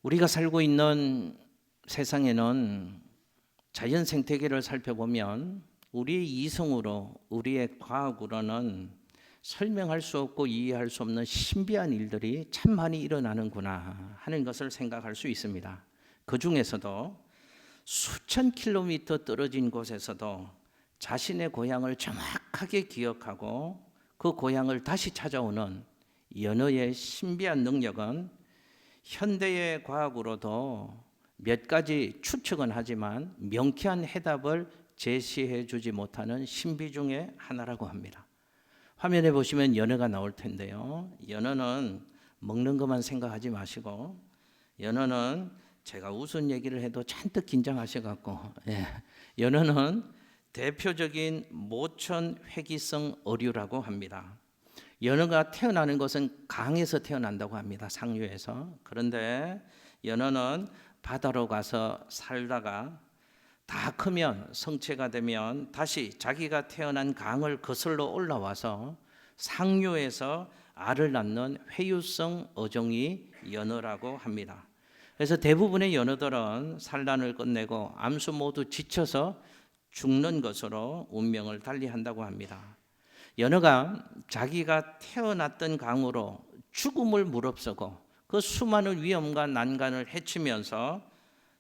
우리가 살고 있는 세상에는 자연 생태계를 살펴보면 우리의 이성으로, 우리의 과학으로는 설명할 수 없고 이해할 수 없는 신비한 일들이 참 많이 일어나는구나 하는 것을 생각할 수 있습니다. 그 중에서도 수천 킬로미터 떨어진 곳에서도 자신의 고향을 정확하게 기억하고 그 고향을 다시 찾아오는 연어의 신비한 능력은 현대의 과학으로도 몇 가지 추측은 하지만 명쾌한 해답을 제시해 주지 못하는 신비 중에 하나라고 합니다. 화면에 보시면 연어가 나올 텐데요. 연어는 먹는 것만 생각하지 마시고, 연어는 제가 무슨 얘기를 해도 잔뜩 긴장하셔갖고, 연어는 대표적인 모천 회기성 어류라고 합니다. 연어가 태어나는 것은 강에서 태어난다고 합니다. 상류에서. 그런데 연어는 바다로 가서 살다가 다 크면, 성체가 되면 다시 자기가 태어난 강을 거슬러 올라와서 상류에서 알을 낳는 회유성 어종이 연어라고 합니다. 그래서 대부분의 연어들은 산란을 끝내고 암수 모두 지쳐서 죽는 것으로 운명을 달리한다고 합니다. 연어가 자기가 태어났던 강으로 죽음을 무릅쓰고 그 수많은 위험과 난간을 헤치면서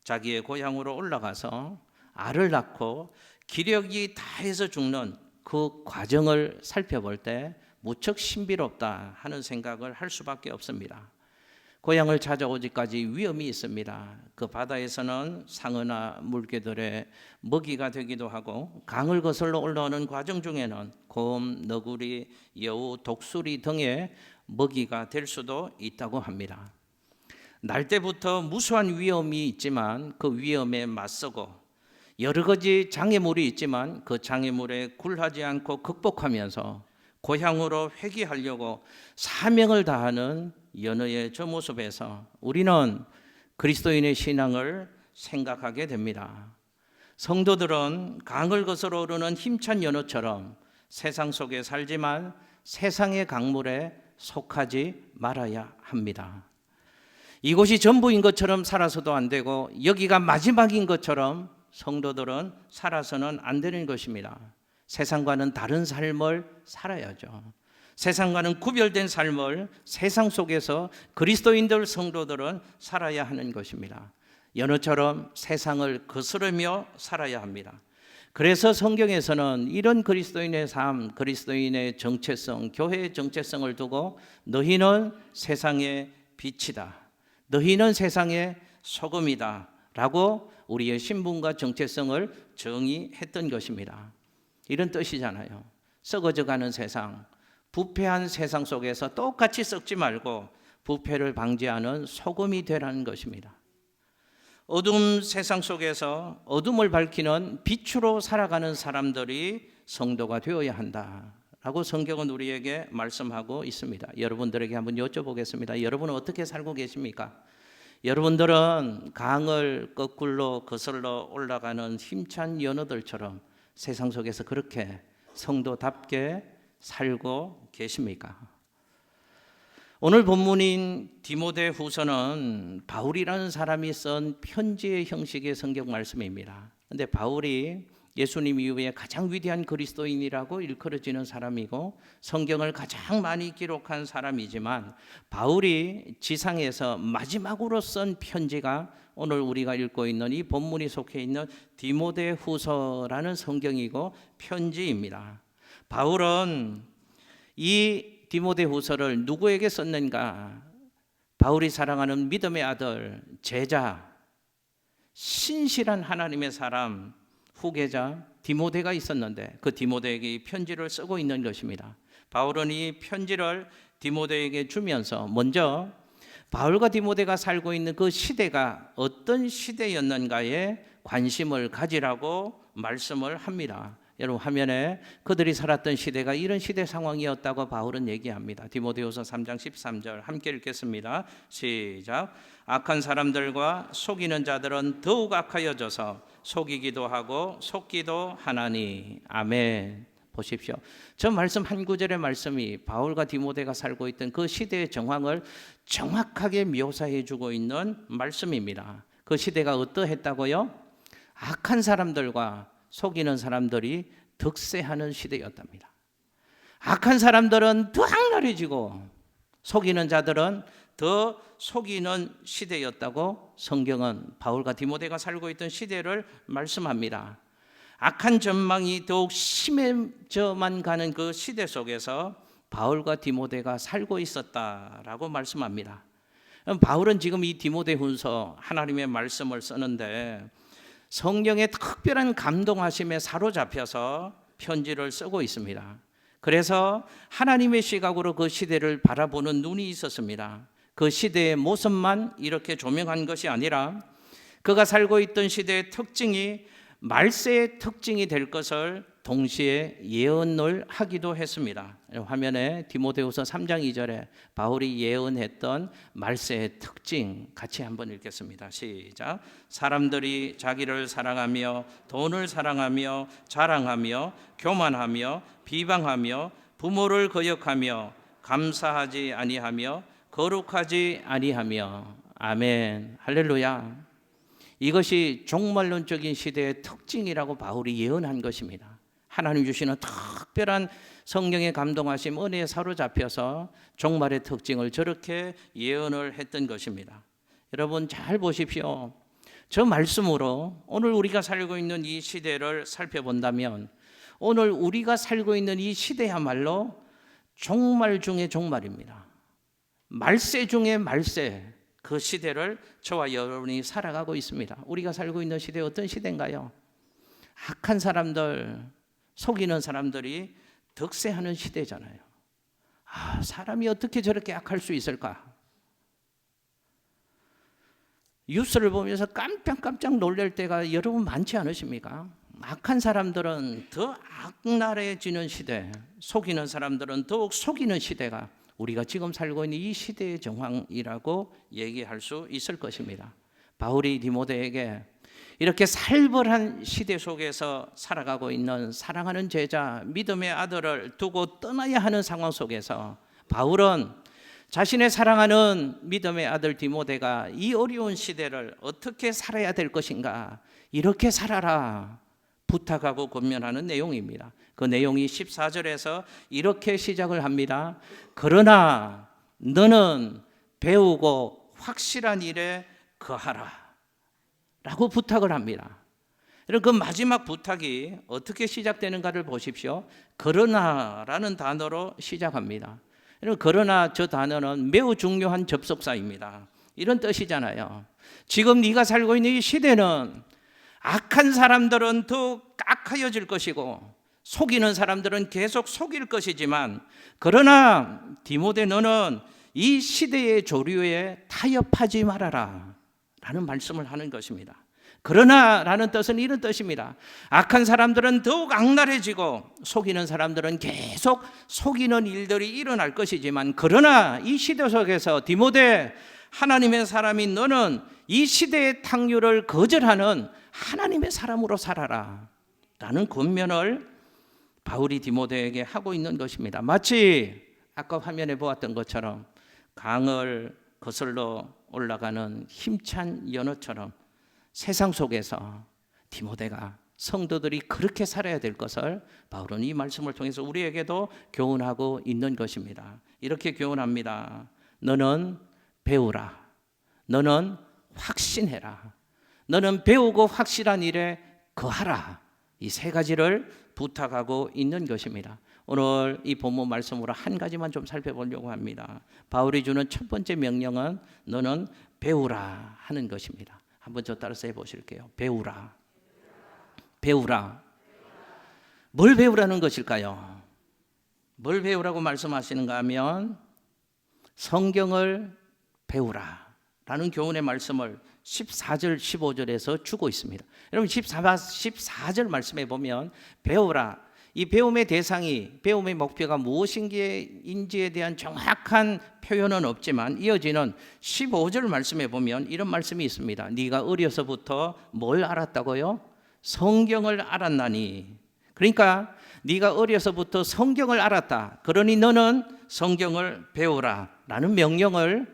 자기의 고향으로 올라가서 알을 낳고 기력이 다해서 죽는 그 과정을 살펴볼 때 무척 신비롭다 하는 생각을 할 수밖에 없습니다. 고향을 찾아오기까지 위험이 있습니다. 그 바다에서는 상어나 물개들의 먹이가 되기도 하고, 강을 거슬러 올라오는 과정 중에는 곰, 너구리, 여우, 독수리 등의 먹이가 될 수도 있다고 합니다. 날 때부터 무수한 위험이 있지만 그 위험에 맞서고, 여러 가지 장애물이 있지만 그 장애물에 굴하지 않고 극복하면서 고향으로 회귀하려고 사명을 다하는 연어의 저 모습에서 우리는 그리스도인의 신앙을 생각하게 됩니다. 성도들은 강을 거슬러 오르는 힘찬 연어처럼 세상 속에 살지만 세상의 강물에 속하지 말아야 합니다. 이곳이 전부인 것처럼 살아서도 안 되고 여기가 마지막인 것처럼 성도들은 살아서는 안 되는 것입니다. 세상과는 다른 삶을 살아야죠. 세상과는 구별된 삶을 세상 속에서 그리스도인들 성도들은 살아야 하는 것입니다. 연어처럼 세상을 거스르며 살아야 합니다. 그래서 성경에서는 이런 그리스도인의 삶, 그리스도인의 정체성, 교회의 정체성을 두고 너희는 세상의 빛이다, 너희는 세상의 소금이다 라고 우리의 신분과 정체성을 정의했던 것입니다. 이런 뜻이잖아요. 썩어져가는 세상, 부패한 세상 속에서 똑같이 썩지 말고 부패를 방지하는 소금이 되라는 것입니다. 어두운 세상 속에서 어둠을 밝히는 빛으로 살아가는 사람들이 성도가 되어야 한다라고 성경은 우리에게 말씀하고 있습니다. 여러분들에게 한번 여쭤보겠습니다. 여러분은 어떻게 살고 계십니까? 여러분들은 강을 거꾸로 거슬러 올라가는 힘찬 연어들처럼 세상 속에서 그렇게 성도답게 살고 계십니까? 오늘 본문인 디모데후서는 바울이라는 사람이 쓴 편지의 형식의 성경 말씀입니다. 그런데 바울이 예수님 이후에 가장 위대한 그리스도인이라고 일컬어지는 사람이고 성경을 가장 많이 기록한 사람이지만 바울이 지상에서 마지막으로 쓴 편지가 오늘 우리가 읽고 있는 이 본문이 속해 있는 디모데후서라는 성경이고 편지입니다. 바울은 이 디모데후서를 누구에게 썼는가? 바울이 사랑하는 믿음의 아들, 제자, 신실한 하나님의 사람, 후계자 디모데가 있었는데 그 디모데에게 이 편지를 쓰고 있는 것입니다. 바울은 이 편지를 디모데에게 주면서 먼저 바울과 디모데가 살고 있는 그 시대가 어떤 시대였는가에 관심을 가지라고 말씀을 합니다. 여러분 화면에 그들이 살았던 시대가 이런 시대 상황이었다고 바울은 얘기합니다. 디모데후서 3장 13절 함께 읽겠습니다. 시작. 악한 사람들과 속이는 자들은 더욱 악하여져서 속이기도 하고 속기도 하나니. 아멘. 보십시오. 저 말씀 한 구절의 말씀이 바울과 디모데가 살고 있던 그 시대의 정황을 정확하게 묘사해 주고 있는 말씀입니다. 그 시대가 어떠했다고요? 악한 사람들과 속이는 사람들이 득세하는 시대였답니다. 악한 사람들은 더 악랄해지고 속이는 자들은 더 속이는 시대였다고 성경은 바울과 디모데가 살고 있던 시대를 말씀합니다. 악한 전망이 더욱 심해져만 가는 그 시대 속에서 바울과 디모데가 살고 있었다라고 말씀합니다. 바울은 지금 이 디모데 훈서 하나님의 말씀을 쓰는데 성령의 특별한 감동하심에 사로잡혀서 편지를 쓰고 있습니다. 그래서 하나님의 시각으로 그 시대를 바라보는 눈이 있었습니다. 그 시대의 모습만 이렇게 조명한 것이 아니라 그가 살고 있던 시대의 특징이 말세의 특징이 될 것을 동시에 예언을 하기도 했습니다. 화면에 디모데후서 3장 2절에 바울이 예언했던 말세의 특징 같이 한번 읽겠습니다. 시작. 사람들이 자기를 사랑하며 돈을 사랑하며 자랑하며 교만하며 비방하며 부모를 거역하며 감사하지 아니하며 거룩하지 아니하며. 아멘. 할렐루야. 이것이 종말론적인 시대의 특징이라고 바울이 예언한 것입니다. 하나님 주시는 특별한 성령의 감동하심 은혜에 사로잡혀서 종말의 특징을 저렇게 예언을 했던 것입니다. 여러분 잘 보십시오. 저 말씀으로 오늘 우리가 살고 있는 이 시대를 살펴본다면 오늘 우리가 살고 있는 이 시대야말로 종말 중의 종말입니다. 말세 중의 말세, 그 시대를 저와 여러분이 살아가고 있습니다. 우리가 살고 있는 시대 어떤 시대인가요? 악한 사람들, 속이는 사람들이 득세하는 시대잖아요. 사람이 어떻게 저렇게 악할 수 있을까? 뉴스를 보면서 깜짝깜짝 놀랄 때가 여러분 많지 않으십니까? 악한 사람들은 더 악랄해지는 시대, 속이는 사람들은 더욱 속이는 시대가 우리가 지금 살고 있는 이 시대의 정황이라고 얘기할 수 있을 것입니다. 바울이 디모데에게 이렇게 살벌한 시대 속에서 살아가고 있는 사랑하는 제자, 믿음의 아들을 두고 떠나야 하는 상황 속에서 바울은 자신의 사랑하는 믿음의 아들 디모데가 이 어려운 시대를 어떻게 살아야 될 것인가, 이렇게 살아라 부탁하고 권면하는 내용입니다. 그 내용이 14절에서 이렇게 시작을 합니다. 그러나 너는 배우고 확실한 일에 거하라 라고 부탁을 합니다. 그 마지막 부탁이 어떻게 시작되는가를 보십시오. 그러나라는 단어로 시작합니다. 그러나 저 단어는 매우 중요한 접속사입니다. 이런 뜻이잖아요. 지금 네가 살고 있는 이 시대는 악한 사람들은 더욱 악하여질 것이고 속이는 사람들은 계속 속일 것이지만 그러나 디모데 너는 이 시대의 조류에 타협하지 말아라 라는 말씀을 하는 것입니다. 그러나 라는 뜻은 이런 뜻입니다. 악한 사람들은 더욱 악랄해지고 속이는 사람들은 계속 속이는 일들이 일어날 것이지만 그러나 이 시대 속에서 디모데 하나님의 사람인 너는 이 시대의 탕류를 거절하는 하나님의 사람으로 살아라 라는 권면을 바울이 디모데에게 하고 있는 것입니다. 마치 아까 화면에 보았던 것처럼 강을 거슬러 올라가는 힘찬 연어처럼 세상 속에서 디모데가 성도들이 그렇게 살아야 될 것을 바울은 이 말씀을 통해서 우리에게도 교훈하고 있는 것입니다. 이렇게 교훈합니다. 너는 배우라. 너는 확신해라. 너는 배우고 확실한 일에 거하라. 이 세 가지를 부탁하고 있는 것입니다. 오늘 이 본문 말씀으로 한 가지만 좀 살펴보려고 합니다. 바울이 주는 첫 번째 명령은 너는 배우라 하는 것입니다. 한번 저 따라서 해보실게요. 배우라. 배우라. 뭘 배우라는 것일까요? 뭘 배우라고 말씀하시는가 하면 성경을 배우라 라는 교훈의 말씀을 14절 15절에서 주고 있습니다. 여러분 14절 말씀에 보면 배우라, 이 배움의 대상이, 배움의 목표가 무엇인지에 대한 정확한 표현은 없지만 이어지는 15절 말씀에 보면 이런 말씀이 있습니다. 네가 어려서부터 뭘 알았다고요? 성경을 알았나니. 그러니까 네가 어려서부터 성경을 알았다. 그러니 너는 성경을 배우라 라는 명령을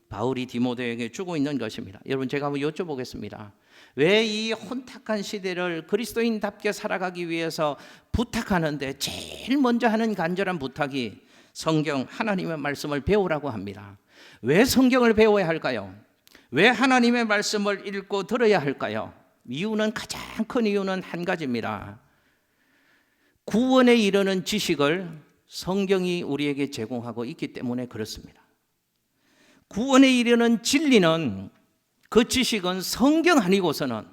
바울이 디모데에게 주고 있는 것입니다. 여러분, 제가 한번 여쭤보겠습니다. 왜 이 혼탁한 시대를 그리스도인답게 살아가기 위해서 부탁하는데 제일 먼저 하는 간절한 부탁이 성경, 하나님의 말씀을 배우라고 합니다. 왜 성경을 배워야 할까요? 왜 하나님의 말씀을 읽고 들어야 할까요? 이유는, 가장 큰 이유는 한 가지입니다. 구원에 이르는 지식을 성경이 우리에게 제공하고 있기 때문에 그렇습니다. 구원에 이르는 진리는, 그 지식은 성경 아니고서는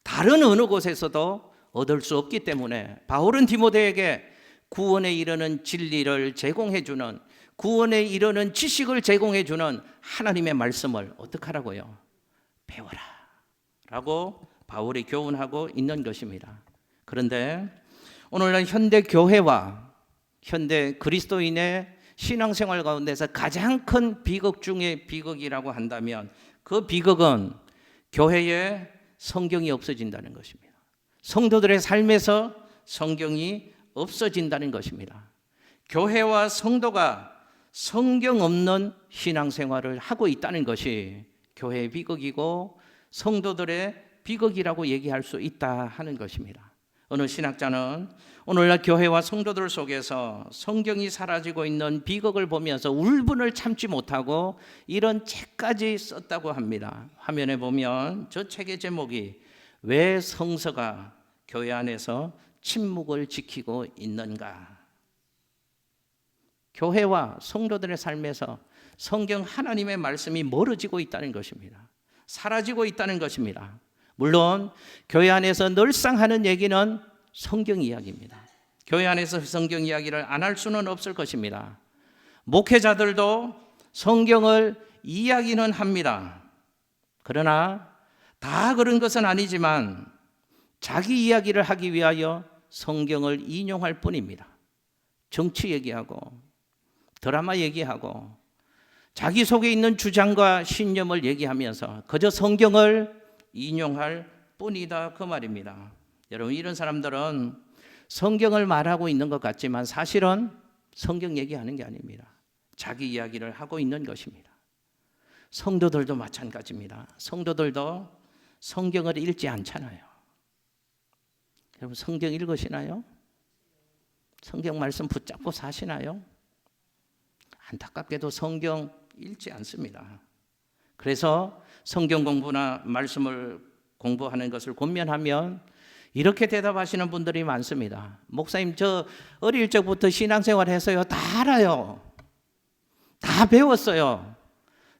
다른 어느 곳에서도 얻을 수 없기 때문에 바울은 디모데에게 구원에 이르는 진리를 제공해주는, 구원에 이르는 지식을 제공해주는 하나님의 말씀을 어떻게 하라고요? 배워라 라고 바울이 교훈하고 있는 것입니다. 그런데 오늘날 현대 교회와 현대 그리스도인의 신앙생활 가운데서 가장 큰 비극 중의 비극이라고 한다면 그 비극은 교회에 성경이 없어진다는 것입니다. 성도들의 삶에서 성경이 없어진다는 것입니다. 교회와 성도가 성경 없는 신앙생활을 하고 있다는 것이 교회의 비극이고 성도들의 비극이라고 얘기할 수 있다 하는 것입니다. 어느 신학자는 오늘날 교회와 성도들 속에서 성경이 사라지고 있는 비극을 보면서 울분을 참지 못하고 이런 책까지 썼다고 합니다. 화면에 보면 저 책의 제목이 왜 성서가 교회 안에서 침묵을 지키고 있는가. 교회와 성도들의 삶에서 성경, 하나님의 말씀이 멀어지고 있다는 것입니다. 사라지고 있다는 것입니다. 물론 교회 안에서 늘상 하는 얘기는 성경 이야기입니다. 교회 안에서 성경 이야기를 안 할 수는 없을 것입니다. 목회자들도 성경을 이야기는 합니다. 그러나 다 그런 것은 아니지만 자기 이야기를 하기 위하여 성경을 인용할 뿐입니다. 정치 얘기하고 드라마 얘기하고 자기 속에 있는 주장과 신념을 얘기하면서 그저 성경을 인용할 뿐이다, 그 말입니다. 여러분, 이런 사람들은 성경을 말하고 있는 것 같지만 사실은 성경 얘기하는 게 아닙니다. 자기 이야기를 하고 있는 것입니다. 성도들도 마찬가지입니다. 성도들도 성경을 읽지 않잖아요. 여러분, 성경 읽으시나요? 성경 말씀 붙잡고 사시나요? 안타깝게도 성경 읽지 않습니다. 그래서 성경 공부나 말씀을 공부하는 것을 권면하면 이렇게 대답하시는 분들이 많습니다. 목사님, 저 어릴 적부터 신앙생활 했어요. 다 알아요. 다 배웠어요.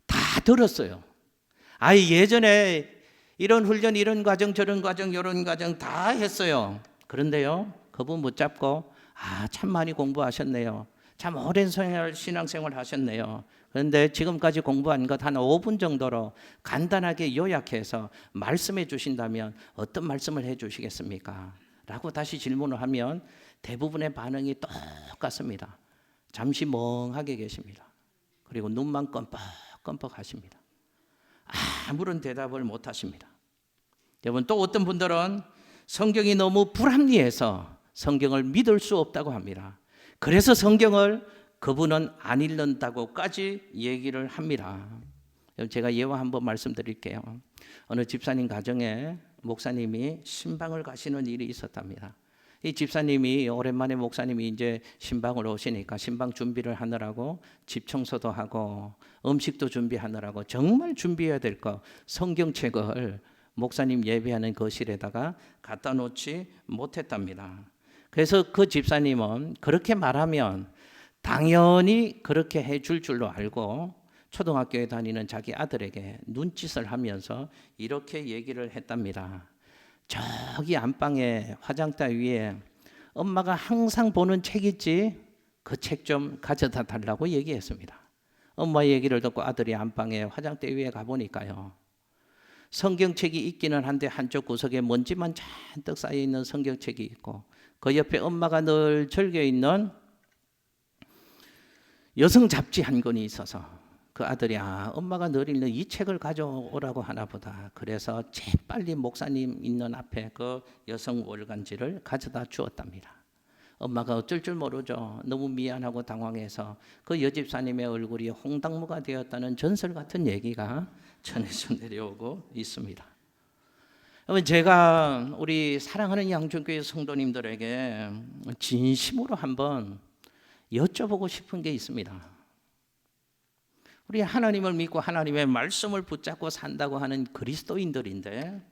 다 들었어요. 예전에 이런 훈련, 이런 과정, 저런 과정, 이런 과정 다 했어요. 그런데요, 그분 붙잡고 참 많이 공부하셨네요. 참 오랜 신앙생활 하셨네요. 그런데 지금까지 공부한 것 한 5분 정도로 간단하게 요약해서 말씀해 주신다면 어떤 말씀을 해 주시겠습니까? 라고 다시 질문을 하면 대부분의 반응이 똑같습니다. 잠시 멍하게 계십니다. 그리고 눈만 껌뻑껌뻑 하십니다. 아무런 대답을 못 하십니다. 여러분, 또 어떤 분들은 성경이 너무 불합리해서 성경을 믿을 수 없다고 합니다. 그래서 성경을 그분은 안 읽는다고까지 얘기를 합니다. 제가 예화 한번 말씀드릴게요. 어느 집사님 가정에 목사님이 신방을 가시는 일이 있었답니다. 이 집사님이 오랜만에 목사님이 이제 신방을 오시니까 신방 준비를 하느라고 집 청소도 하고 음식도 준비하느라고 정말 준비해야 될 거 성경책을 목사님 예배하는 거실에다가 갖다 놓지 못했답니다. 그래서 그 집사님은 그렇게 말하면 당연히 그렇게 해줄 줄로 알고 초등학교에 다니는 자기 아들에게 눈짓을 하면서 이렇게 얘기를 했답니다. 저기 안방에 화장대 위에 엄마가 항상 보는 책 있지? 그 책 좀 가져다 달라고 얘기했습니다. 엄마 얘기를 듣고 아들이 안방에 화장대 위에 가보니까요, 성경책이 있기는 한데 한쪽 구석에 먼지만 잔뜩 쌓여있는 성경책이 있고 그 옆에 엄마가 늘 즐겨 있는 여성 잡지 한 권이 있어서 그 아들이 엄마가 늘 읽는 이 책을 가져오라고 하나 보다. 그래서 재빨리 목사님 있는 앞에 그 여성 월간지를 가져다 주었답니다. 엄마가 어쩔 줄 모르죠. 너무 미안하고 당황해서 그 여집사님의 얼굴이 홍당무가 되었다는 전설 같은 얘기가 전해져 내려오고 있습니다. 제가 우리 사랑하는 양천교회 성도님들에게 진심으로 한번 여쭤보고 싶은 게 있습니다. 우리 하나님을 믿고 하나님의 말씀을 붙잡고 산다고 하는 그리스도인들인데,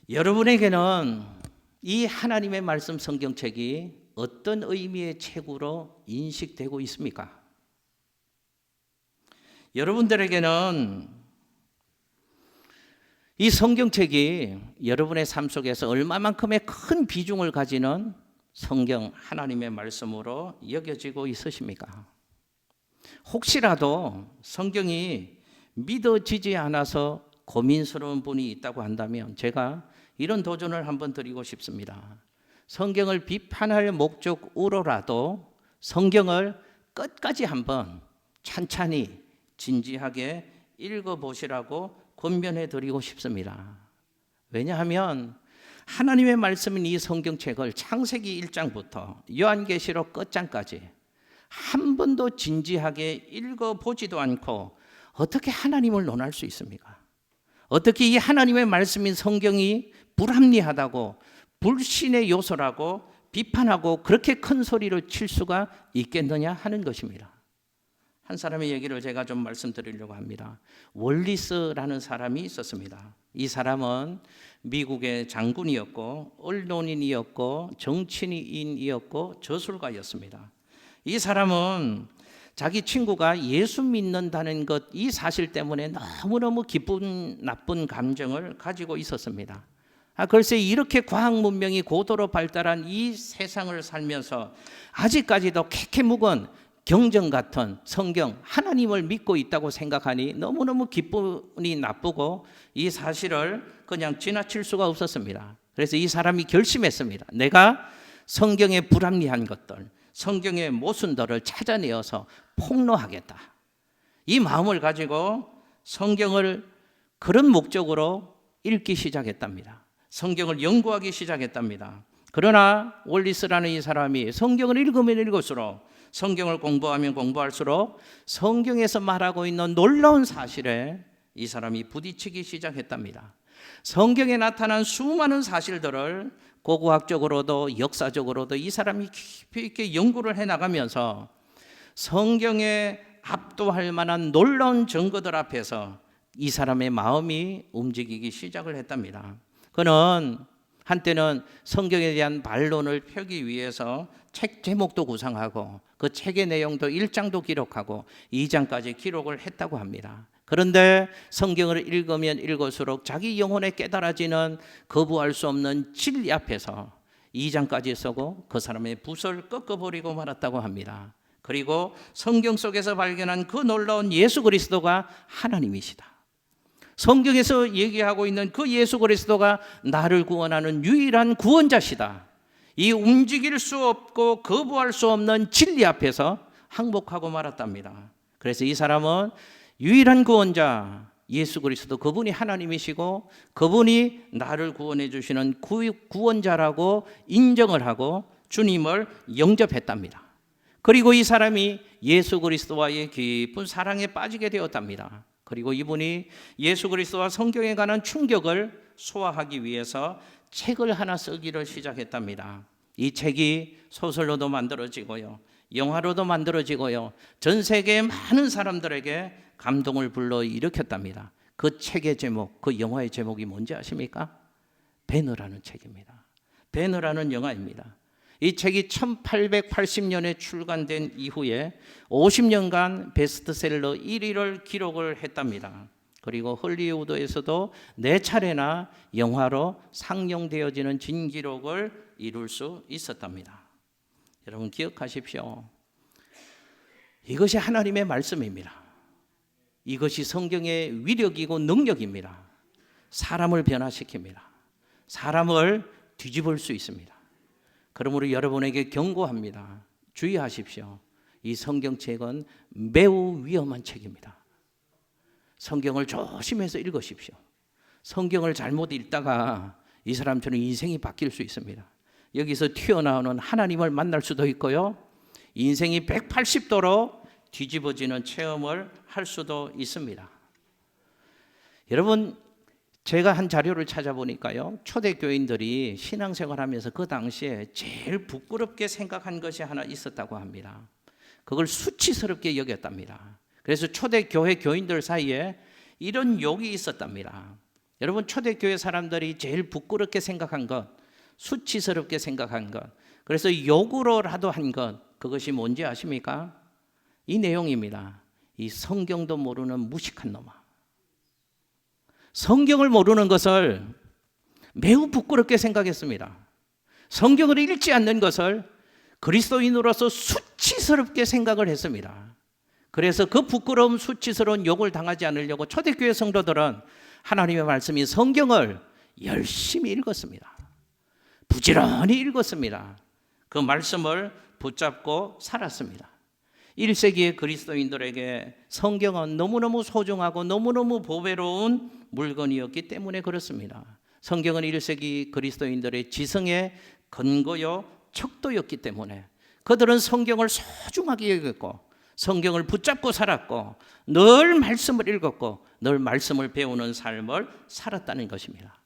여러분에게는 이 하나님의 말씀 성경책이 어떤 의미의 책으로 인식되고 있습니까? 여러분들에게는 이 성경책이 여러분의 삶 속에서 얼마만큼의 큰 비중을 가지는 성경 하나님의 말씀으로 여겨지고 있으십니까? 혹시라도 성경이 믿어지지 않아서 고민스러운 분이 있다고 한다면 제가 이런 도전을 한번 드리고 싶습니다. 성경을 비판할 목적으로라도 성경을 끝까지 한번 찬찬히 진지하게 읽어보시라고 권면해 드리고 싶습니다. 왜냐하면 하나님의 말씀인 이 성경책을 창세기 1장부터 요한계시록 끝장까지 한 번도 진지하게 읽어보지도 않고 어떻게 하나님을 논할 수 있습니까? 어떻게 이 하나님의 말씀인 성경이 불합리하다고, 불신의 요소라고 비판하고 그렇게 큰 소리를 칠 수가 있겠느냐 하는 것입니다. 한 사람의 얘기를 제가 좀 말씀드리려고 합니다. 월리스라는 사람이 있었습니다. 이 사람은 미국의 장군이었고 언론인이었고 정치인이었고 저술가였습니다. 이 사람은 자기 친구가 예수 믿는다는 것, 이 사실 때문에 너무너무 기쁜 나쁜 감정을 가지고 있었습니다. 글쎄, 이렇게 과학 문명이 고도로 발달한 이 세상을 살면서 아직까지도 캐캐묵은 경전 같은 성경, 하나님을 믿고 있다고 생각하니 너무너무 기분이 나쁘고 이 사실을 그냥 지나칠 수가 없었습니다. 그래서 이 사람이 결심했습니다. 내가 성경의 불합리한 것들, 성경의 모순들을 찾아내어서 폭로하겠다. 이 마음을 가지고 성경을 그런 목적으로 읽기 시작했답니다. 성경을 연구하기 시작했답니다. 그러나 월리스라는 이 사람이 성경을 읽으면 읽을수록, 성경을 공부하면 공부할수록 성경에서 말하고 있는 놀라운 사실에 이 사람이 부딪히기 시작했답니다. 성경에 나타난 수많은 사실들을 고고학적으로도 역사적으로도 이 사람이 깊이 있게 연구를 해나가면서 성경에 압도할 만한 놀라운 증거들 앞에서 이 사람의 마음이 움직이기 시작을 했답니다. 그는 한때는 성경에 대한 반론을 펴기 위해서 책 제목도 구상하고 그 책의 내용도 1장도 기록하고 2장까지 기록을 했다고 합니다. 그런데 성경을 읽으면 읽을수록 자기 영혼에 깨달아지는 거부할 수 없는 진리 앞에서 2장까지 쓰고 그 사람의 붓을 꺾어버리고 말았다고 합니다. 그리고 성경 속에서 발견한 그 놀라운 예수 그리스도가 하나님이시다. 성경에서 얘기하고 있는 그 예수 그리스도가 나를 구원하는 유일한 구원자시다. 이 움직일 수 없고 거부할 수 없는 진리 앞에서 항복하고 말았답니다. 그래서 이 사람은 유일한 구원자 예수 그리스도, 그분이 하나님이시고 그분이 나를 구원해 주시는 구원자라고 인정을 하고 주님을 영접했답니다. 그리고 이 사람이 예수 그리스도와의 깊은 사랑에 빠지게 되었답니다. 그리고 이분이 예수 그리스도와 성경에 관한 충격을 소화하기 위해서 책을 하나 쓰기를 시작했답니다. 이 책이 소설로도 만들어지고요, 영화로도 만들어지고요, 전 세계의 많은 사람들에게 감동을 불러일으켰답니다. 그 책의 제목, 그 영화의 제목이 뭔지 아십니까? 배너라는 책입니다. 배너라는 영화입니다. 이 책이 1880년에 출간된 이후에 50년간 베스트셀러 1위를 기록을 했답니다. 그리고 헐리우드에서도 4차례나 영화로 상영되어지는 진기록을 이룰 수 있었답니다. 여러분 기억하십시오. 이것이 하나님의 말씀입니다. 이것이 성경의 위력이고 능력입니다. 사람을 변화시킵니다. 사람을 뒤집을 수 있습니다. 그러므로 여러분에게 경고합니다. 주의하십시오. 이 성경책은 매우 위험한 책입니다. 성경을 조심해서 읽으십시오. 성경을 잘못 읽다가 이 사람처럼 인생이 바뀔 수 있습니다. 여기서 튀어나오는 하나님을 만날 수도 있고요. 인생이 180도로 뒤집어지는 체험을 할 수도 있습니다. 여러분, 제가 한 자료를 찾아보니까요, 초대교인들이 신앙생활하면서 그 당시에 제일 부끄럽게 생각한 것이 하나 있었다고 합니다. 그걸 수치스럽게 여겼답니다. 그래서 초대교회 교인들 사이에 이런 욕이 있었답니다. 여러분, 초대교회 사람들이 제일 부끄럽게 생각한 것, 수치스럽게 생각한 것, 그래서 욕으로라도 한 것, 그것이 뭔지 아십니까? 이 내용입니다. 이 성경도 모르는 무식한 놈아. 성경을 모르는 것을 매우 부끄럽게 생각했습니다. 성경을 읽지 않는 것을 그리스도인으로서 수치스럽게 생각을 했습니다. 그래서 그 부끄러움, 수치스러운 욕을 당하지 않으려고 초대교회 성도들은 하나님의 말씀인 성경을 열심히 읽었습니다. 부지런히 읽었습니다. 그 말씀을 붙잡고 살았습니다. 1세기의 그리스도인들에게 성경은 너무너무 소중하고 너무너무 보배로운 물건이었기 때문에 그렇습니다. 성경은 1세기 그리스도인들의 지성의 근거요 척도였기 때문에 그들은 성경을 소중하게 여겼고 성경을 붙잡고 살았고 늘 말씀을 읽었고 늘 말씀을 배우는 삶을 살았다는 것입니다.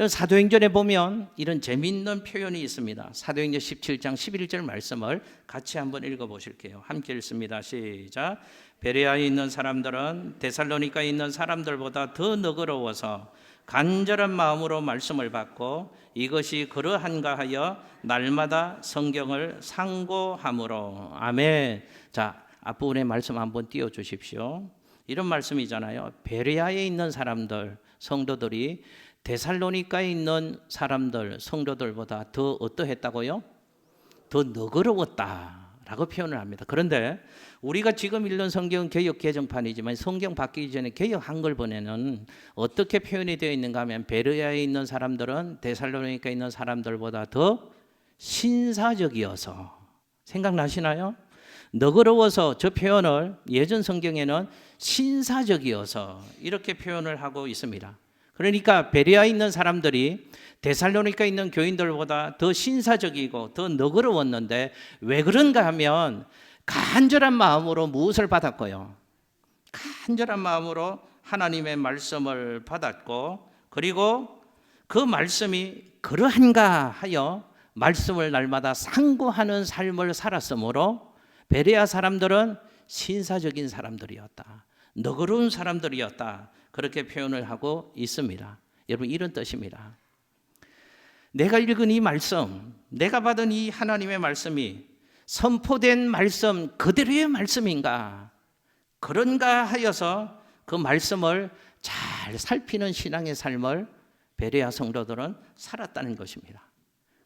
사도행전에 보면 이런 재미있는 표현이 있습니다. 사도행전 17장 11절 말씀을 같이 한번 읽어보실게요. 함께 읽습니다. 시작. 베레아에 있는 사람들은 데살로니가에 있는 사람들보다 더 너그러워서 간절한 마음으로 말씀을 받고 이것이 그러한가 하여 날마다 성경을 상고함으로. 아멘. 자, 앞부분의 말씀 한번 띄워주십시오. 이런 말씀이잖아요. 베레아에 있는 사람들, 성도들이 데살로니가에 있는 사람들, 성도들보다 더 어떠했다고요? 더 너그러웠다라고 표현을 합니다. 그런데 우리가 지금 읽는 성경은 개역 개정판이지만 성경 바뀌기 전에 개역 한글본에는 어떻게 표현이 되어 있는가 하면 베레아에 있는 사람들은 데살로니가에 있는 사람들보다 더 신사적이어서. 생각나시나요? 너그러워서, 저 표현을 예전 성경에는 신사적이어서 이렇게 표현을 하고 있습니다. 그러니까 베레아에 있는 사람들이 데살로니가에 있는 교인들보다 더 신사적이고 더 너그러웠는데 왜 그런가 하면 간절한 마음으로 무엇을 받았고요? 간절한 마음으로 하나님의 말씀을 받았고 그리고 그 말씀이 그러한가 하여 말씀을 날마다 상고하는 삶을 살았으므로 베레아 사람들은 신사적인 사람들이었다. 너그러운 사람들이었다. 그렇게 표현을 하고 있습니다. 여러분, 이런 뜻입니다. 내가 읽은 이 말씀, 내가 받은 이 하나님의 말씀이 선포된 말씀 그대로의 말씀인가? 그런가 하여서 그 말씀을 잘 살피는 신앙의 삶을 베레아 성도들은 살았다는 것입니다.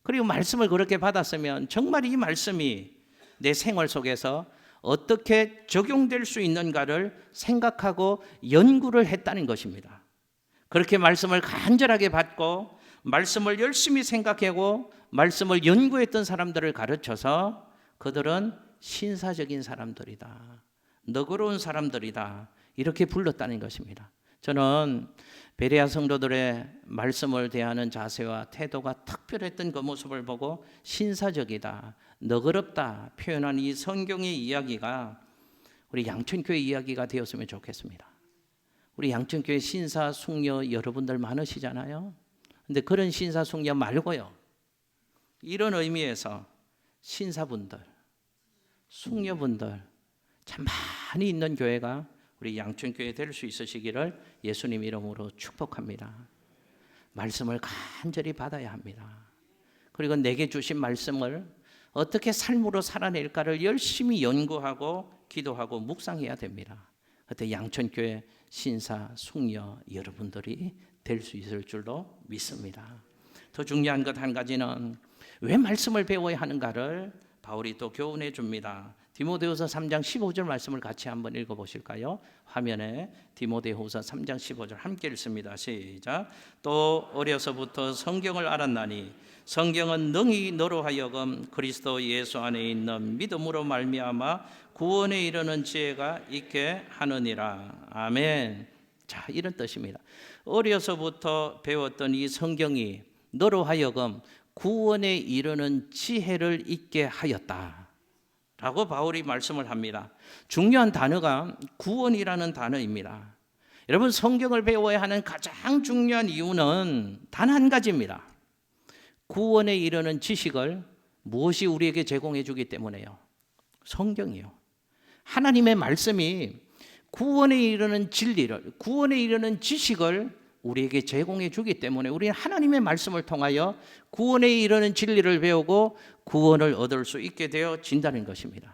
그리고 말씀을 그렇게 받았으면 정말 이 말씀이 내 생활 속에서 어떻게 적용될 수 있는가를 생각하고 연구를 했다는 것입니다. 그렇게 말씀을 간절하게 받고 말씀을 열심히 생각하고 말씀을 연구했던 사람들을 가르쳐서 그들은 신사적인 사람들이다, 너그러운 사람들이다, 이렇게 불렀다는 것입니다. 저는 베레아 성도들의 말씀을 대하는 자세와 태도가 특별했던 그 모습을 보고 신사적이다, 너그럽다 표현한 이 성경의 이야기가 우리 양천교회 이야기가 되었으면 좋겠습니다. 우리 양천교회 신사 숙녀 여러분들 많으시잖아요. 근데 그런 신사 숙녀 말고요, 이런 의미에서 신사분들, 숙녀분들 참 많이 있는 교회가 우리 양천교회 될 수 있으시기를 예수님 이름으로 축복합니다. 말씀을 간절히 받아야 합니다. 그리고 내게 주신 말씀을 어떻게 삶으로 살아낼까를 열심히 연구하고 기도하고 묵상해야 됩니다. 그때 양천교회 신사 숙녀 여러분들이 될 수 있을 줄로 믿습니다. 더 중요한 것 한 가지는 왜 말씀을 배워야 하는가를 바울이 또 교훈해 줍니다. 디모데후서 3장 15절 말씀을 같이 한번 읽어보실까요? 화면에 디모데후서 3장 15절 함께 읽습니다. 시작. 또 어려서부터 성경을 알았나니 성경은 능히 너로 하여금 그리스도 예수 안에 있는 믿음으로 말미암아 구원에 이르는 지혜가 있게 하느니라. 아멘. 자, 이런 뜻입니다. 어려서부터 배웠던 이 성경이 너로 하여금 구원에 이르는 지혜를 있게 하였다 라고 바울이 말씀을 합니다. 중요한 단어가 구원이라는 단어입니다. 여러분, 성경을 배워야 하는 가장 중요한 이유는 단 한 가지입니다. 구원에 이르는 지식을 무엇이 우리에게 제공해 주기 때문에요? 성경이요. 하나님의 말씀이 구원에 이르는 진리를, 구원에 이르는 지식을 우리에게 제공해 주기 때문에 우리는 하나님의 말씀을 통하여 구원에 이르는 진리를 배우고 구원을 얻을 수 있게 되어진다는 것입니다.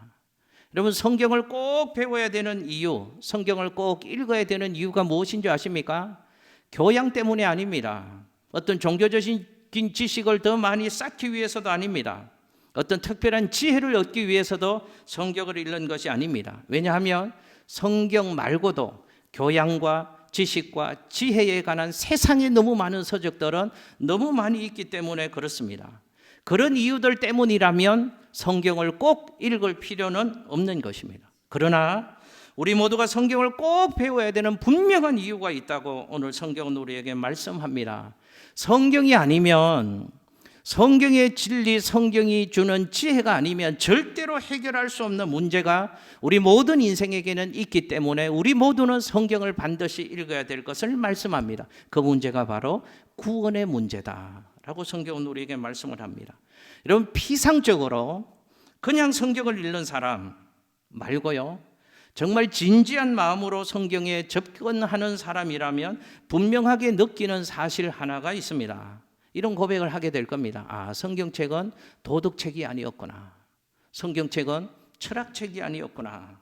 여러분, 성경을 꼭 배워야 되는 이유, 성경을 꼭 읽어야 되는 이유가 무엇인지 아십니까? 교양 때문이 아닙니다. 어떤 종교적인 지식을 더 많이 쌓기 위해서도 아닙니다. 어떤 특별한 지혜를 얻기 위해서도 성경을 읽는 것이 아닙니다. 왜냐하면 성경 말고도 교양과 지식과 지혜에 관한 세상에 너무 많은 서적들은 너무 많이 있기 때문에 그렇습니다. 그런 이유들 때문이라면 성경을 꼭 읽을 필요는 없는 것입니다. 그러나 우리 모두가 성경을 꼭 배워야 되는 분명한 이유가 있다고 오늘 성경은 우리에게 말씀합니다. 성경이 아니면, 성경의 진리, 성경이 주는 지혜가 아니면 절대로 해결할 수 없는 문제가 우리 모든 인생에게는 있기 때문에 우리 모두는 성경을 반드시 읽어야 될 것을 말씀합니다. 그 문제가 바로 구원의 문제다라고 성경은 우리에게 말씀을 합니다. 여러분, 피상적으로 그냥 성경을 읽는 사람 말고요, 정말 진지한 마음으로 성경에 접근하는 사람이라면 분명하게 느끼는 사실 하나가 있습니다. 이런 고백을 하게 될 겁니다. 아, 성경책은 도덕책이 아니었구나. 성경책은 철학책이 아니었구나.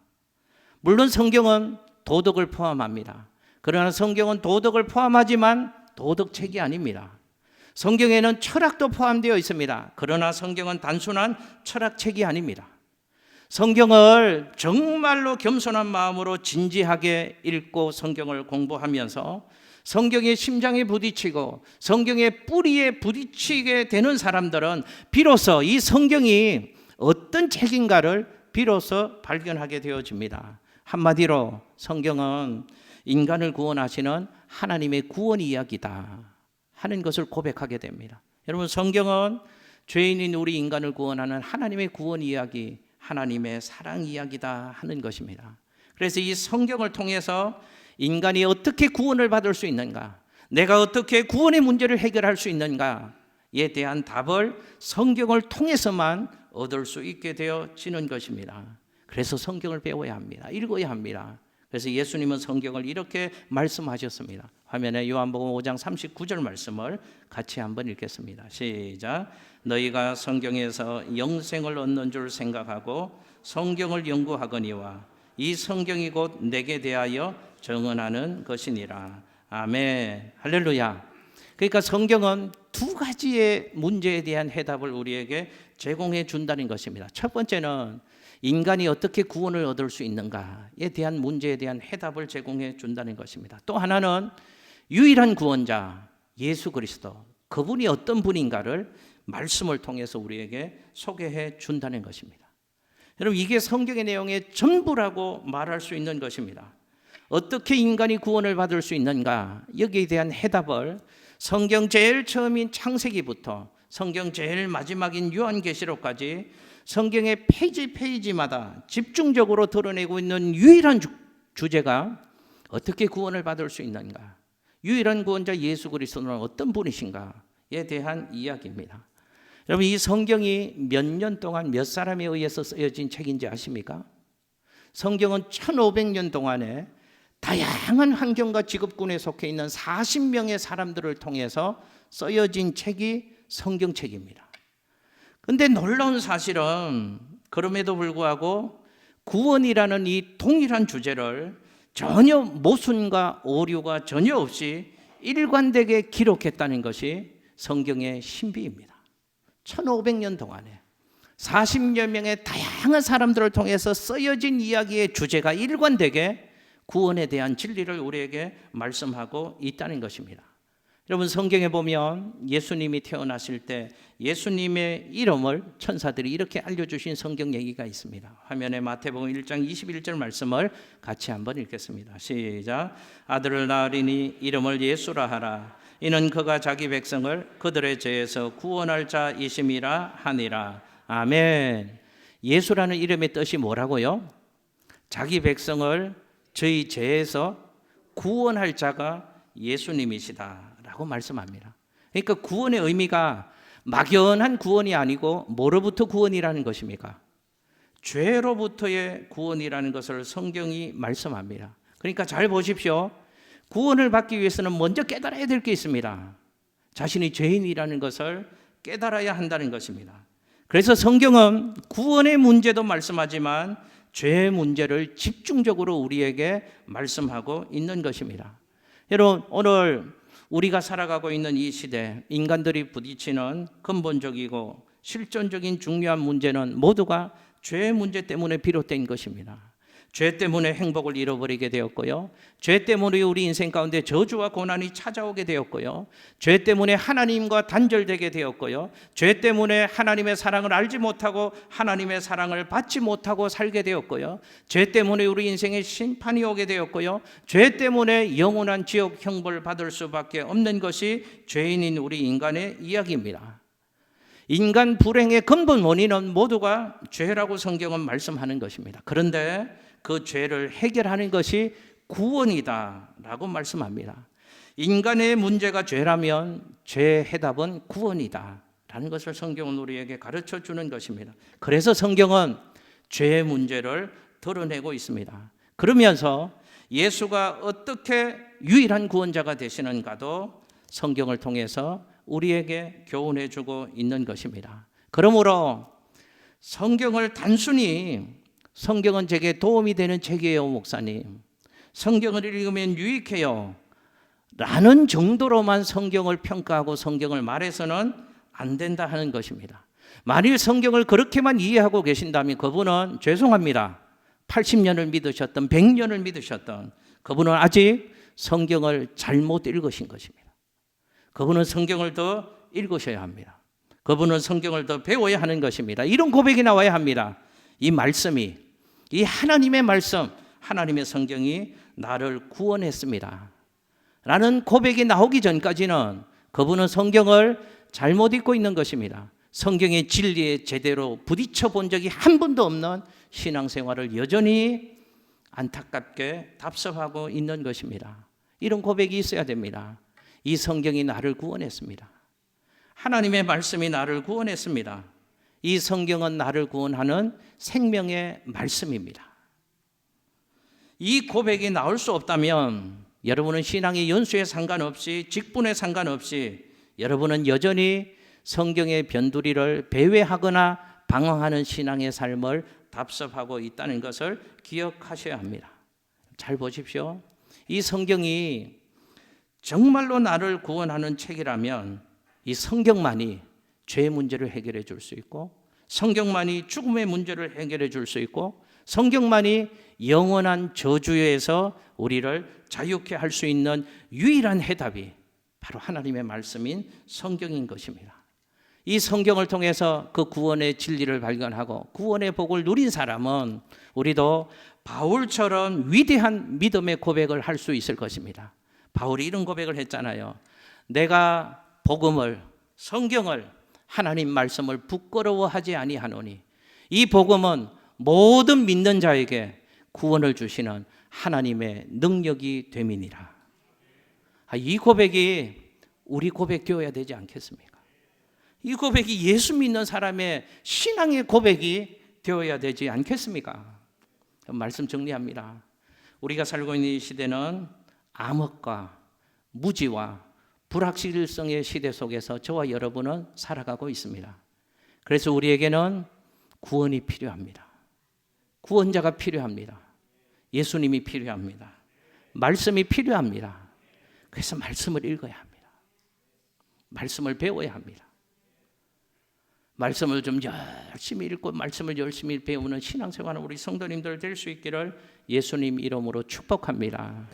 물론 성경은 도덕을 포함합니다. 그러나 성경은 도덕을 포함하지만 도덕책이 아닙니다. 성경에는 철학도 포함되어 있습니다. 그러나 성경은 단순한 철학책이 아닙니다. 성경을 정말로 겸손한 마음으로 진지하게 읽고 성경을 공부하면서 성경의 심장에 부딪히고 성경의 뿌리에 부딪히게 되는 사람들은 비로소 이 성경이 어떤 책인가를 비로소 발견하게 되어집니다. 한마디로 성경은 인간을 구원하시는 하나님의 구원 이야기다 하는 것을 고백하게 됩니다. 여러분, 성경은 죄인인 우리 인간을 구원하는 하나님의 구원 이야기, 하나님의 사랑 이야기다 하는 것입니다. 그래서 이 성경을 통해서 인간이 어떻게 구원을 받을 수 있는가, 내가 어떻게 구원의 문제를 해결할 수 있는가에 대한 답을 성경을 통해서만 얻을 수 있게 되어지는 것입니다. 그래서 성경을 배워야 합니다. 읽어야 합니다. 그래서 예수님은 성경을 이렇게 말씀하셨습니다. 화면에 요한복음 5장 39절 말씀을 같이 한번 읽겠습니다. 시작. 너희가 성경에서 영생을 얻는 줄 생각하고 성경을 연구하거니와 이 성경이 곧 내게 대하여 정언하는 것이니라. 아멘. 할렐루야. 그러니까 성경은 두 가지의 문제에 대한 해답을 우리에게 제공해 준다는 것입니다. 첫 번째는 인간이 어떻게 구원을 얻을 수 있는가에 대한 문제에 대한 해답을 제공해 준다는 것입니다. 또 하나는 유일한 구원자 예수 그리스도, 그분이 어떤 분인가를 말씀을 통해서 우리에게 소개해 준다는 것입니다. 여러분, 이게 성경의 내용의 전부라고 말할 수 있는 것입니다. 어떻게 인간이 구원을 받을 수 있는가, 여기에 대한 해답을 성경 제일 처음인 창세기부터 성경 제일 마지막인 요한계시록까지 성경의 페이지마다 집중적으로 드러내고 있는 유일한 주제가 어떻게 구원을 받을 수 있는가, 유일한 구원자 예수 그리스도는 어떤 분이신가에 대한 이야기입니다. 여러분, 이 성경이 몇 년 동안 몇 사람에 의해서 쓰여진 책인지 아십니까? 성경은 1500년 동안에 다양한 환경과 직업군에 속해 있는 40명의 사람들을 통해서 쓰여진 책이 성경책입니다. 그런데 놀라운 사실은 그럼에도 불구하고 구원이라는 이 동일한 주제를 전혀 모순과 오류가 전혀 없이 일관되게 기록했다는 것이 성경의 신비입니다. 1500년 동안에 40여 명의 다양한 사람들을 통해서 쓰여진 이야기의 주제가 일관되게 구원에 대한 진리를 우리에게 말씀하고 있다는 것입니다. 여러분, 성경에 보면 예수님이 태어나실 때 예수님의 이름을 천사들이 이렇게 알려주신 성경 얘기가 있습니다. 화면에 마태복음 1장 21절 말씀을 같이 한번 읽겠습니다. 시작. 아들을 낳으리니 이름을 예수라 하라. 이는 그가 자기 백성을 그들의 죄에서 구원할 자이심이라 하니라. 아멘. 예수라는 이름의 뜻이 뭐라고요? 자기 백성을 저희 죄에서 구원할 자가 예수님이시다라고 말씀합니다. 그러니까 구원의 의미가 막연한 구원이 아니고 뭐로부터 구원이라는 것입니까? 죄로부터의 구원이라는 것을 성경이 말씀합니다. 그러니까 잘 보십시오. 구원을 받기 위해서는 먼저 깨달아야 될 게 있습니다. 자신이 죄인이라는 것을 깨달아야 한다는 것입니다. 그래서 성경은 구원의 문제도 말씀하지만 죄의 문제를 집중적으로 우리에게 말씀하고 있는 것입니다. 여러분, 오늘 우리가 살아가고 있는 이 시대, 인간들이 부딪히는 근본적이고 실존적인 중요한 문제는 모두가 죄의 문제 때문에 비롯된 것입니다. 죄 때문에 행복을 잃어버리게 되었고요. 죄 때문에 우리 인생 가운데 저주와 고난이 찾아오게 되었고요. 죄 때문에 하나님과 단절되게 되었고요. 죄 때문에 하나님의 사랑을 알지 못하고 하나님의 사랑을 받지 못하고 살게 되었고요. 죄 때문에 우리 인생에 심판이 오게 되었고요. 죄 때문에 영원한 지옥 형벌을 받을 수밖에 없는 것이 죄인인 우리 인간의 이야기입니다. 인간 불행의 근본 원인은 모두가 죄라고 성경은 말씀하는 것입니다. 그런데 그 죄를 해결하는 것이 구원이다라고 말씀합니다. 인간의 문제가 죄라면 죄의 해답은 구원이다라는 것을 성경은 우리에게 가르쳐 주는 것입니다. 그래서 성경은 죄의 문제를 드러내고 있습니다. 그러면서 예수가 어떻게 유일한 구원자가 되시는가도 성경을 통해서 우리에게 교훈해 주고 있는 것입니다. 그러므로 성경을 단순히 성경은 제게 도움이 되는 책이에요, 목사님. 성경을 읽으면 유익해요. 라는 정도로만 성경을 평가하고 성경을 말해서는 안 된다 하는 것입니다. 만일 성경을 그렇게만 이해하고 계신다면 그분은 죄송합니다. 80년을 믿으셨던 100년을 믿으셨던 그분은 아직 성경을 잘못 읽으신 것입니다. 그분은 성경을 더 읽으셔야 합니다. 그분은 성경을 더 배워야 하는 것입니다. 이런 고백이 나와야 합니다. 이 말씀이, 이 하나님의 말씀, 하나님의 성경이 나를 구원했습니다 라는 고백이 나오기 전까지는 그분은 성경을 잘못 읽고 있는 것입니다. 성경의 진리에 제대로 부딪혀 본 적이 한 번도 없는 신앙생활을 여전히 안타깝게 답습하고 있는 것입니다. 이런 고백이 있어야 됩니다. 이 성경이 나를 구원했습니다. 하나님의 말씀이 나를 구원했습니다. 이 성경은 나를 구원하는 생명의 말씀입니다. 이 고백이 나올 수 없다면 여러분은 신앙의 연수에 상관없이 직분에 상관없이 여러분은 여전히 성경의 변두리를 배회하거나 방황하는 신앙의 삶을 답습하고 있다는 것을 기억하셔야 합니다. 잘 보십시오. 이 성경이 정말로 나를 구원하는 책이라면 이 성경만이 죄의 문제를 해결해 줄 수 있고 성경만이 죽음의 문제를 해결해 줄 수 있고 성경만이 영원한 저주에서 우리를 자유케 할 수 있는 유일한 해답이 바로 하나님의 말씀인 성경인 것입니다. 이 성경을 통해서 그 구원의 진리를 발견하고 구원의 복을 누린 사람은 우리도 바울처럼 위대한 믿음의 고백을 할 수 있을 것입니다. 바울이 이런 고백을 했잖아요. 내가 복음을, 성경을, 하나님 말씀을 부끄러워하지 아니하노니 이 복음은 모든 믿는 자에게 구원을 주시는 하나님의 능력이 됨이니라. 이 고백이 우리 고백 되어야 되지 않겠습니까? 이 고백이 예수 믿는 사람의 신앙의 고백이 되어야 되지 않겠습니까? 말씀 정리합니다. 우리가 살고 있는 이 시대는 암흑과 무지와 불확실성의 시대 속에서 저와 여러분은 살아가고 있습니다. 그래서 우리에게는 구원이 필요합니다. 구원자가 필요합니다. 예수님이 필요합니다. 말씀이 필요합니다. 그래서 말씀을 읽어야 합니다. 말씀을 배워야 합니다. 말씀을 좀 열심히 읽고 말씀을 열심히 배우는 신앙생활은 우리 성도님들 될 수 있기를 예수님 이름으로 축복합니다.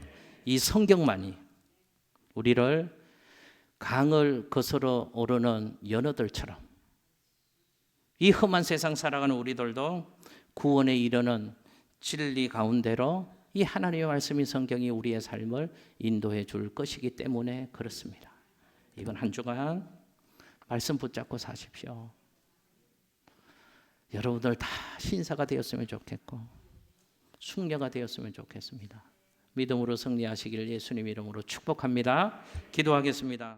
이 성경만이 우리를 강을 거스러 오르는 연어들처럼 이 험한 세상 살아가는 우리들도 구원에 이르는 진리 가운데로 이 하나님의 말씀인 성경이 우리의 삶을 인도해 줄 것이기 때문에 그렇습니다. 이번 한 주간 말씀 붙잡고 사십시오. 여러분들 다 신사가 되었으면 좋겠고 숙녀가 되었으면 좋겠습니다. 믿음으로 승리하시길 예수님 이름으로 축복합니다. 기도하겠습니다.